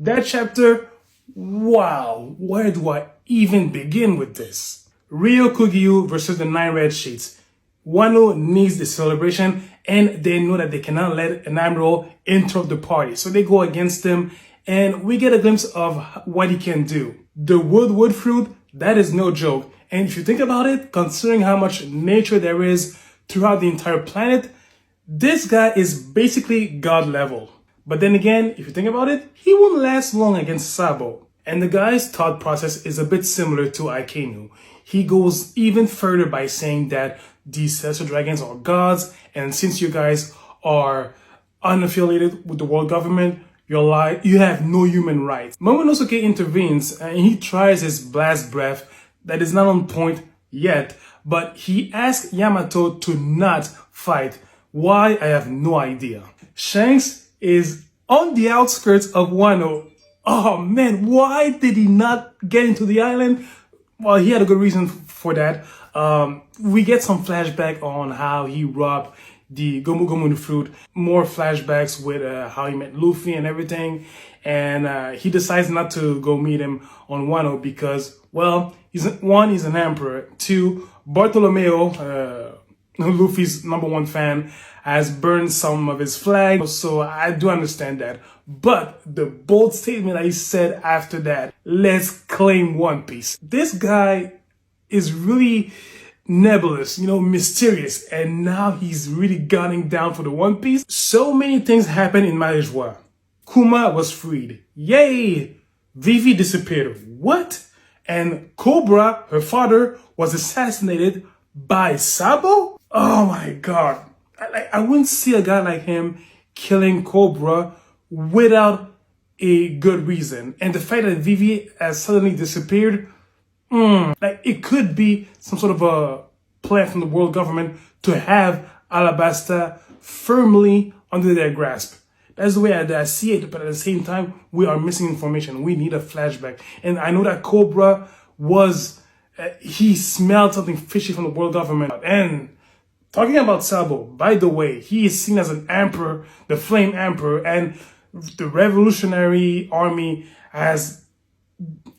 That chapter, wow, where do I even begin with this? Ryo Kugyu versus the Nine Red Sheets. Wano needs the celebration and they know that they cannot let an admiral interrupt the party. So they go against him and we get a glimpse of what he can do. The wood fruit, that is no joke. And if you think about it, considering how much nature there is throughout the entire planet, this guy is basically God level. But then again, if you think about it, he won't last long against Sabo. And the guy's thought process is a bit similar to Aikenu. He goes even further by saying that these Celestial Dragons are gods, and since you guys are unaffiliated with the world government, you have no human rights. Momonosuke intervenes and he tries his blast breath that is not on point yet, but he asks Yamato to not fight. Why? I have no idea. Shanks is on the outskirts of Wano. Oh man, why did he not get into the island? Well, he had a good reason for that. We get some flashback on how he robbed the Gomu Gomu fruit. More flashbacks with how he met Luffy and everything. And he decides not to go meet him on Wano because, well, he's an emperor. Two, Bartolomeo, Luffy's #1 fan, has burned some of his flags, so I do understand that. But the bold statement that he said after that, let's claim One Piece. This guy is really nebulous, mysterious, and now he's really gunning down for the One Piece. So many things happen in Maléjoie. Kuma was freed. Yay! Vivi disappeared. What? And Cobra, her father, was assassinated by Sabo? Oh my god. I wouldn't see a guy like him killing Cobra without a good reason. And the fact that Vivi has suddenly disappeared, it could be some sort of a plan from the world government to have Alabasta firmly under their grasp. That's the way I see it, but at the same time, we are missing information. We need a flashback. And I know that Cobra he smelled something fishy from the world government. And talking about Sabo, by the way, he is seen as an emperor, the Flame Emperor, and the Revolutionary Army has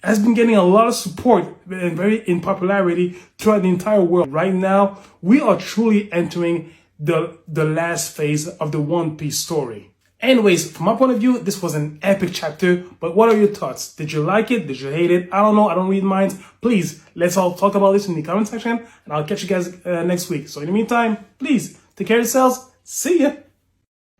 been getting a lot of support and very in popularity throughout the entire world. Right now, we are truly entering the last phase of the One Piece story. Anyways, from my point of view, this was an epic chapter, but what are your thoughts? Did you like it? Did you hate it? I don't know. I don't read minds. Please, let's all talk about this in the comment section, and I'll catch you guys next week. So in the meantime, please, take care of yourselves. See ya!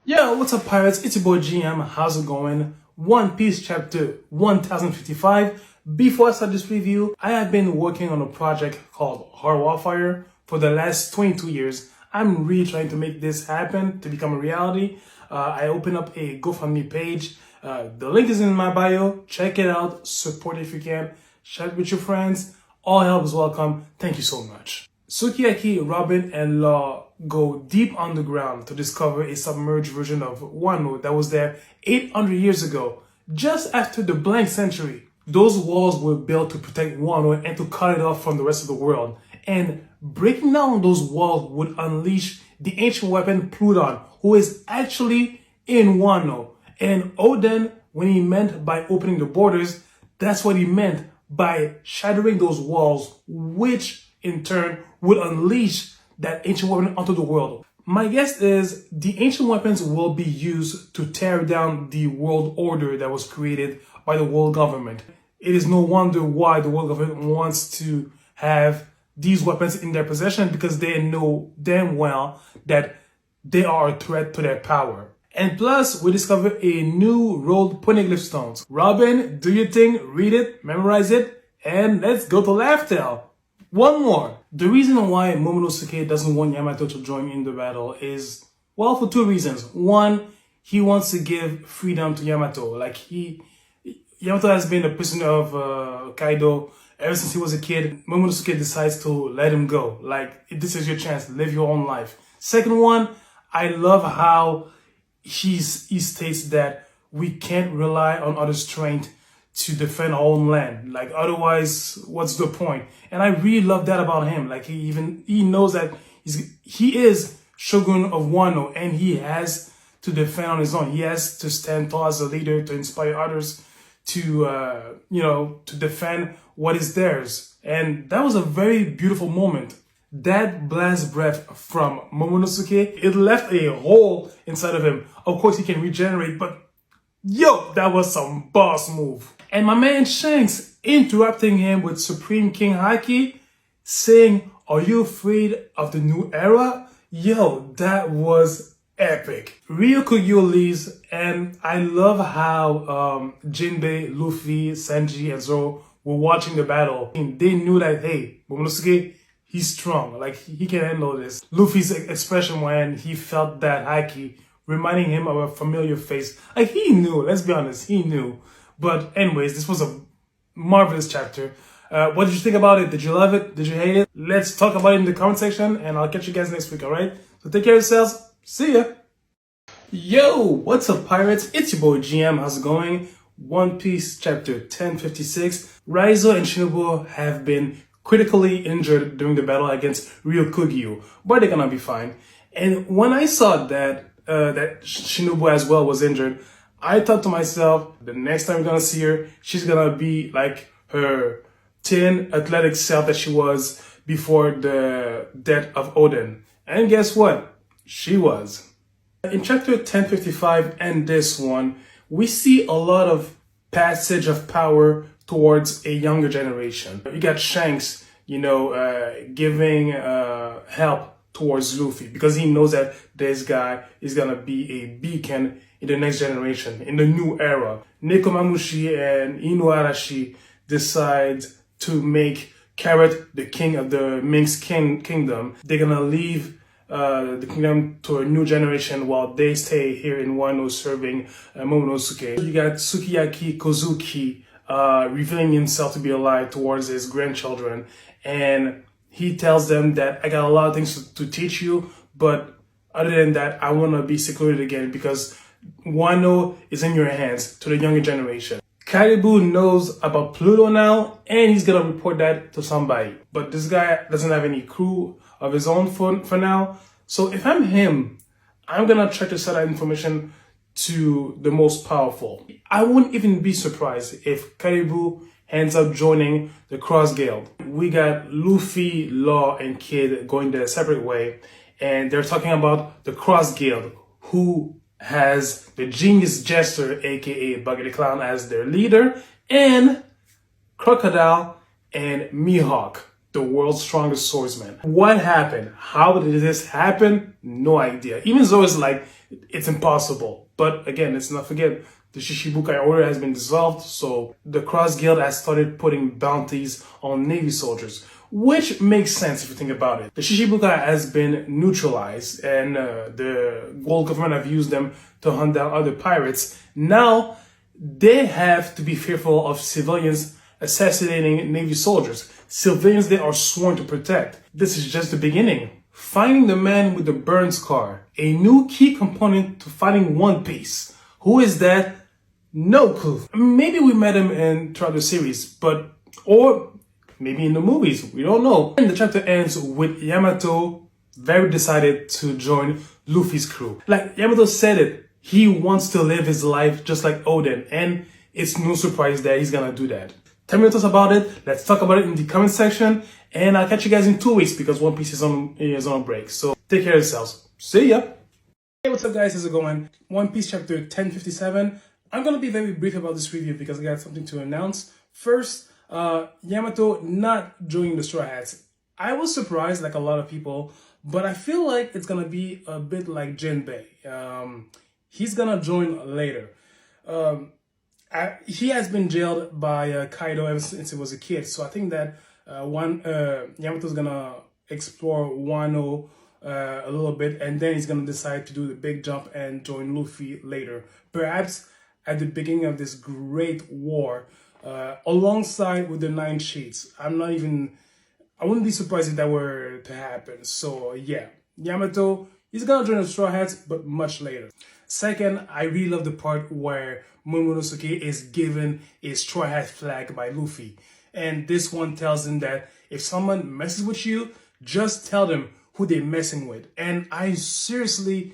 Yo, what's up, pirates? It's your boy GM. How's it going? One Piece chapter 1055. Before I start this review, I have been working on a project called Hard Wildfire for the last 22 years. I'm really trying to make this happen, to become a reality. I opened up a GoFundMe page. The link is in my bio. Check it out. Support if you can. Share it with your friends. All help is welcome. Thank you so much. Sukiyaki, Robin, and Law go deep underground to discover a submerged version of Wano that was there 800 years ago, just after the blank century. Those walls were built to protect Wano and to cut it off from the rest of the world. And breaking down those walls would unleash the ancient weapon Pluton, who is actually in Wano. And Oden, when he meant by opening the borders, that's what he meant by shattering those walls, which in turn would unleash that ancient weapon onto the world. My guess is the ancient weapons will be used to tear down the world order that was created by the world government. It is no wonder why the world government wants to have these weapons in their possession, because they know damn well that they are a threat to their power. And plus, we discover a new rolled poneglyph stones. Robin, do your thing, read it, memorize it, and let's go to Laugh Tale. One more. The reason why Momonosuke doesn't want Yamato to join in the battle is, well, for two reasons. One, he wants to give freedom to Yamato. Yamato has been a prisoner of Kaido ever since he was a kid. Momonosuke decides to let him go. This is your chance, live your own life. Second one, I love how he states that we can't rely on other strength to defend our own land. Otherwise, what's the point? And I really love that about him. He knows that he is Shogun of Wano, and he has to defend on his own. He has to stand tall as a leader to inspire others to, to defend what is theirs. And that was a very beautiful moment. That blast breath from Momonosuke, it left a hole inside of him. Of course, he can regenerate, but yo, that was some boss move. And my man Shanks interrupting him with Supreme King Haki, saying, "Are you afraid of the new era?" Yo, that was epic. Ryukugyu leaves, and I love how Jinbei, Luffy, Sanji, and Zoro were watching the battle. And they knew that, hey, Momonosuke, he's strong. Like, he can handle this. Luffy's expression when he felt that haki, reminding him of a familiar face. Like, he knew, let's be honest, he knew. But anyways, this was a marvelous chapter. What did you think about it? Did you love it? Did you hate it? Let's talk about it in the comment section, and I'll catch you guys next week, alright? So take care of yourselves. See ya! Yo, what's up, pirates? It's your boy GM. How's it going? One Piece chapter 1056. Raizo and Shinobu have been critically injured during the battle against Ryukugyu, but they're gonna be fine. And when I saw that that Shinobu as well was injured, I thought to myself, the next time we're gonna see her, she's gonna be like her thin, athletic self that she was before the death of Odin. And guess what? She was. In chapter 1055 and this one, we see a lot of passage of power towards a younger generation. You got Shanks, giving help towards Luffy because he knows that this guy is gonna be a beacon in the next generation, in the new era. Nekomamushi and Inuarashi decide to make Carrot the king of the Minx kingdom. They're gonna leave the kingdom to a new generation while they stay here in Wano serving Momonosuke. You got Sukiyaki Kozuki revealing himself to be alive towards his grandchildren, and he tells them that I got a lot of things to teach you, but other than that, I want to be secluded again because Wano is in your hands to the younger generation. Caribou knows about Pluto now, and he's gonna report that to somebody. But this guy doesn't have any crew of his own for now. So if I'm him, I'm gonna try to sell that information to the most powerful. I wouldn't even be surprised if Caribou ends up joining the Cross Guild. We got Luffy, Law, and Kid going their separate way, and they're talking about the Cross Guild, who has the Genius Jester, aka Buggy the Clown, as their leader, and Crocodile and Mihawk, the world's strongest swordsman. What happened? How did this happen? No idea. Even though it's like, it's impossible. But again, let's not forget, the Shishibukai Order has been dissolved, so the Cross Guild has started putting bounties on Navy soldiers, which makes sense if you think about it. The Shishibukai has been neutralized, and the world government have used them to hunt down other pirates. Now, they have to be fearful of civilians assassinating Navy soldiers, civilians they are sworn to protect. This is just the beginning. Finding the man with the burn scar, a new key component to fighting One Piece. Who is that? No clue. Maybe we met him throughout the series, or maybe in the movies, we don't know. And the chapter ends with Yamato very decided to join Luffy's crew. Like Yamato said it, he wants to live his life just like Odin, and it's no surprise that he's gonna do that. Tell me your thoughts about it. Let's talk about it in the comment section, and I'll catch you guys in 2 weeks because One Piece is on a break. So take care of yourselves. See ya. Hey, what's up guys, how's it going? One Piece chapter 1057. I'm gonna be very brief about this review because I got something to announce. First, Yamato not joining the Straw Hats. I was surprised like a lot of people, but I feel like it's gonna be a bit like Jinbei. He's gonna join later. He has been jailed by Kaido ever since he was a kid, so I think that Yamato's gonna explore Wano a little bit, and then he's gonna decide to do the big jump and join Luffy later, perhaps at the beginning of this great war, alongside with the Nine Sheets. I wouldn't be surprised if that were to happen. So yeah, Yamato, he's gonna join the Straw Hats, but much later. Second, I really love the part where Momonosuke is given a Straw Hat flag by Luffy. And this one tells him that if someone messes with you, just tell them who they're messing with. And I seriously,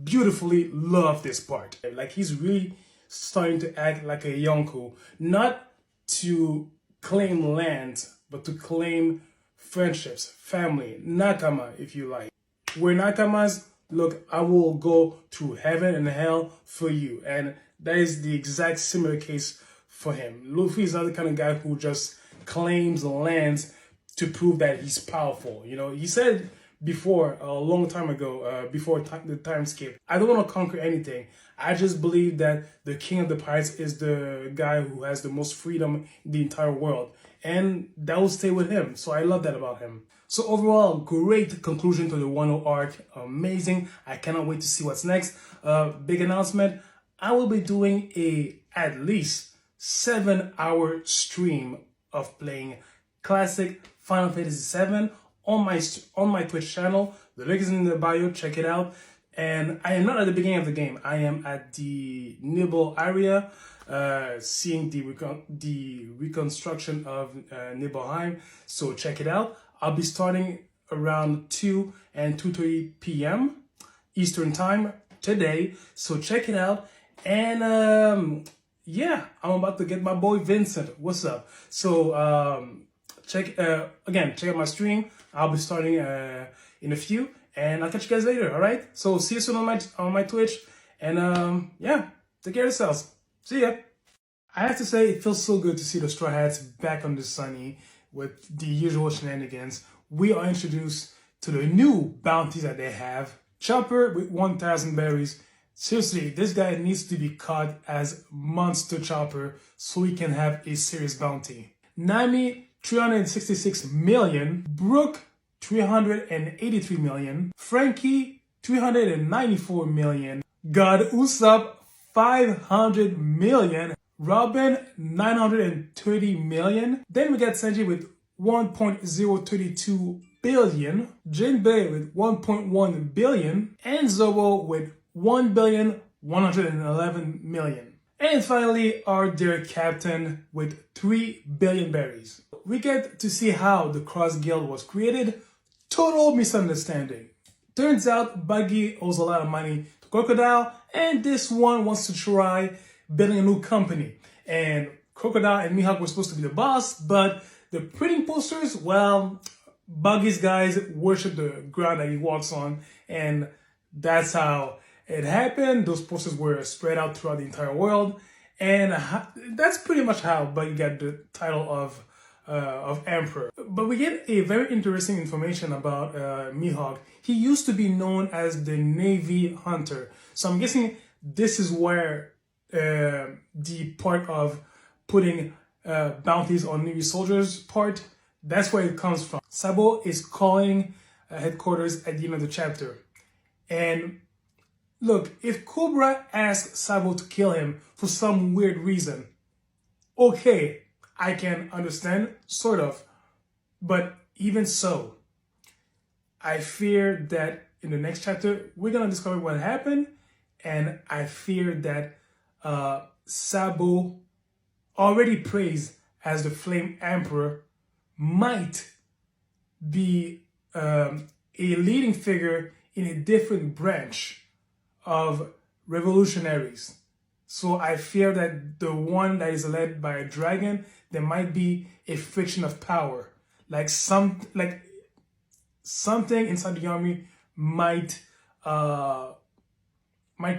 beautifully love this part. Like, he's really starting to act like a Yonko, not to claim land, but to claim friendships, family, nakama, if you like. We're nakamas. Look, I will go through heaven and hell for you. And that is the exact similar case for him. Luffy is not the kind of guy who just claims lands to prove that he's powerful. You know, he said before, a long time ago, before the time skip, I don't want to conquer anything. I just believe that the king of the pirates is the guy who has the most freedom in the entire world. And that will stay with him. So I love that about him. So overall, great conclusion to the Wano arc. Amazing. I cannot wait to see what's next. Big announcement. I will be doing at least 7-hour stream of playing classic Final Fantasy VII on my Twitch channel. The link is in the bio. Check it out. And I am not at the beginning of the game. I am at the Nibble area, seeing the reconstruction of Nibelheim. So check it out. I'll be starting around 2 and 2:30 p.m. Eastern time today. So check it out. And yeah, I'm about to get my boy Vincent. What's up? So check out my stream. I'll be starting in a few, and I'll catch you guys later. All right. So see you soon on my Twitch, and yeah, take care of yourselves. See ya. I have to say, it feels so good to see the Straw Hats back on the Sunny with the usual shenanigans. We are introduced to the new bounties that they have. Chopper with 1,000 berries. Seriously, this guy needs to be caught as Monster Chopper so he can have a serious bounty. Nami, 366 million. Brooke, 383 million. Frankie, 394 million. God Usopp, 500 million. Robin, 930 million. Then we got Sanji with 1.032 billion. Jinbei with 1.1 billion. And Zoro with 1.111 billion. And finally, our dear captain with 3 billion berries. We get to see how the Cross Guild was created. Total misunderstanding. Turns out Buggy owes a lot of money to Crocodile, and this one wants to try building a new company. And Crocodile and Mihawk were supposed to be the boss, but the printing posters, well, Buggy's guys worship the ground that he walks on, and that's how it happened. Those posters were spread out throughout the entire world, and that's pretty much how Buggy got the title of Emperor. But we get a very interesting information about Mihawk. He used to be known as the Navy Hunter, so I'm guessing this is where the part of putting bounties on Navy soldiers part, that's where it comes from. Sabo is calling headquarters at the end of the chapter. And look, if Cobra asks Sabo to kill him for some weird reason, okay, I can understand, sort of. But even so, I fear that in the next chapter, we're going to discover what happened. And I fear that Sabo, already praised as the Flame Emperor, might be a leading figure in a different branch of revolutionaries. So I fear that the one that is led by a dragon, there might be a friction of power. Like something inside the army might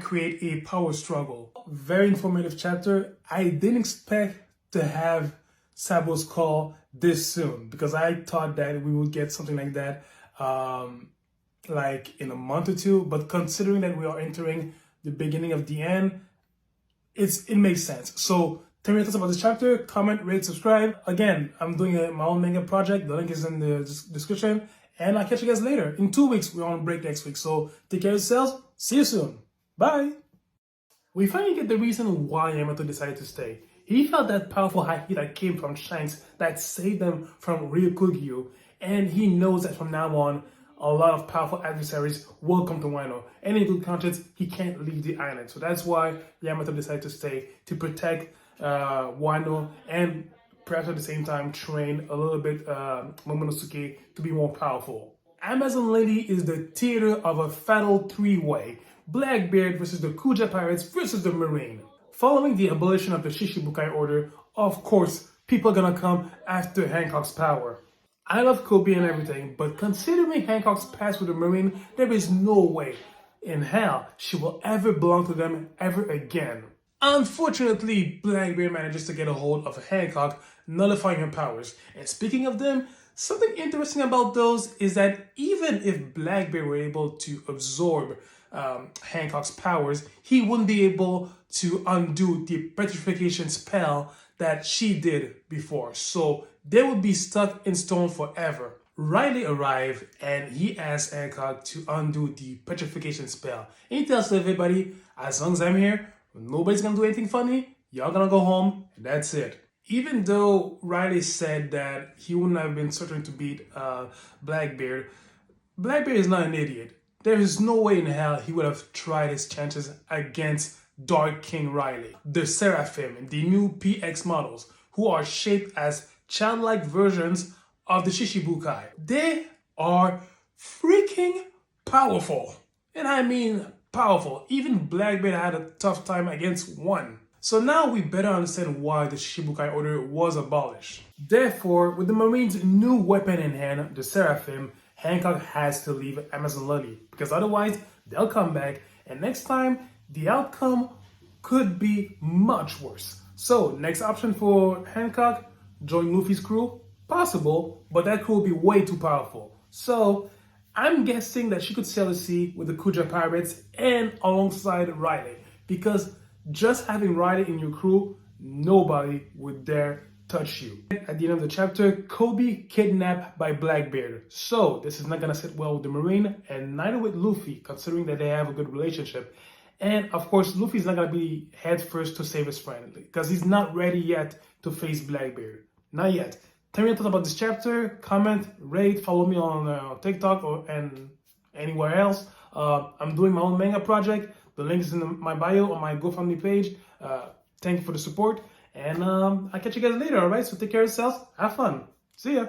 create a power struggle. Very informative chapter. I didn't expect to have Sabo's call this soon, because I thought that we would get something like that like in a month or two. But considering that we are entering the beginning of the end, it makes sense. So tell me your thoughts about this chapter. Comment, rate, subscribe. Again, I'm doing my own manga project. The link is in the description. And I'll catch you guys later. In 2 weeks, we're on break next week. So take care of yourselves. See you soon. Bye. We finally get the reason why Yamato decided to stay. He felt that powerful high heat that came from Shanks that saved them from Ryukugyu, and he knows that from now on, a lot of powerful adversaries will come to Wano. And in good conscience, he can't leave the island. So that's why Yamato decided to stay, to protect Wano, and perhaps at the same time train a little bit Momonosuke to be more powerful. Amazon Lady is the theater of a fatal three-way. Blackbeard versus the Kuja Pirates versus the Marine. Following the abolition of the Shishibukai order, of course, people are gonna come after Hancock's power. I love Kobe and everything, but considering Hancock's past with the Marine, there is no way in hell she will ever belong to them ever again. Unfortunately, Blackbeard manages to get a hold of Hancock, nullifying her powers. And speaking of them, something interesting about those is that even if Blackbeard were able to absorb Hancock's powers, he wouldn't be able to undo the petrification spell that she did before. So they would be stuck in stone forever. Riley arrived and he asked Hancock to undo the petrification spell. And he tells everybody, as long as I'm here, nobody's gonna do anything funny, y'all gonna go home, and that's it. Even though Riley said that he wouldn't have been certain to beat Blackbeard, Blackbeard is not an idiot. There is no way in hell he would have tried his chances against Dark King Riley. The Seraphim, the new PX models, who are shaped as childlike versions of the Shishibukai. They are freaking powerful. And I mean powerful. Even Blackbeard had a tough time against one. So now we better understand why the Shishibukai order was abolished. Therefore, with the Marines' new weapon in hand, the Seraphim, Hancock has to leave Amazon Lily, because otherwise they'll come back, and next time the outcome could be much worse. So next option for Hancock, join Luffy's crew? Possible, but that crew will be way too powerful. So I'm guessing that she could sail the sea with the Kuja pirates and alongside Riley, because just having Riley in your crew, nobody would dare touch you. At the end of the chapter, Kobe kidnapped by Blackbeard. So this is not gonna sit well with the Marine, and neither with Luffy, considering that they have a good relationship. And of course, Luffy's not gonna be head first to save his friend, because he's not ready yet to face Blackbeard. Not yet. Tell me your thoughts about this chapter, comment, rate, follow me on TikTok and anywhere else. I'm doing my own manga project. The link is in my bio on my GoFundMe page. Thank you for the support. And I'll catch you guys later, alright? So take care of yourselves. Have fun. See ya.